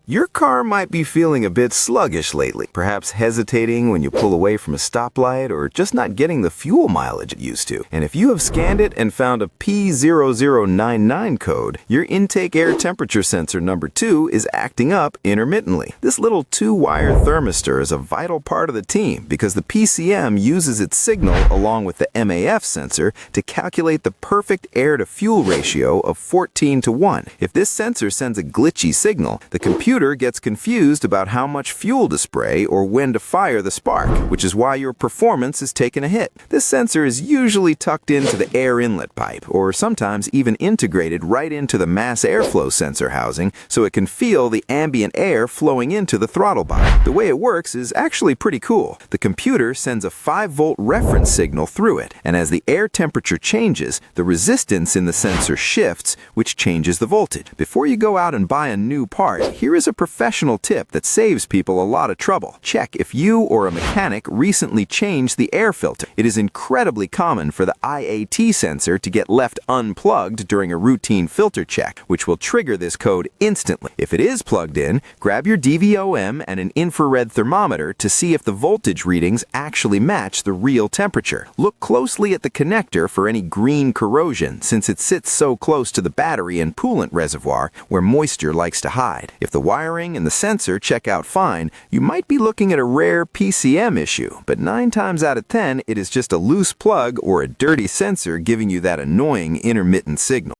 Your car might be feeling a bit sluggish lately, perhaps hesitating when you pull away from a stoplight or just not getting the fuel mileage it used to. And if you have scanned it and found a P0099 code, your intake air temperature sensor number 2 is acting up intermittently. This little 2-wire thermistor is a vital part of the team because the PCM uses its signal along with the MAF sensor to calculate the perfect air-to-fuel ratio of 14:1. If this sensor sends a glitchy signal, the computer gets confused about how much fuel to spray or when to fire the spark, which is why your performance is taking a hit. This sensor is usually tucked into the air inlet pipe, or sometimes even integrated right into the mass airflow sensor housing so it can feel the ambient air flowing into the throttle body. The way it works is actually pretty cool. The computer sends a 5-volt reference signal through it, and as the air temperature changes, the resistance in the sensor shifts, which changes the voltage. Before you go out and buy a new part, here is a professional tip that saves people a lot of trouble. Check if you or a mechanic recently changed the air filter. It is incredibly common for the IAT sensor to get left unplugged during a routine filter check, which will trigger this code instantly. If it is plugged in, grab your DVOM and an infrared thermometer to see if the voltage readings actually match the real temperature. Look closely at the connector for any green corrosion, since it sits so close to the battery and coolant reservoir where moisture likes to hide. If the wiring and the sensor check out fine, you might be looking at a rare PCM issue, but 9 times out of 10, it is just a loose plug or a dirty sensor giving you that annoying intermittent signal.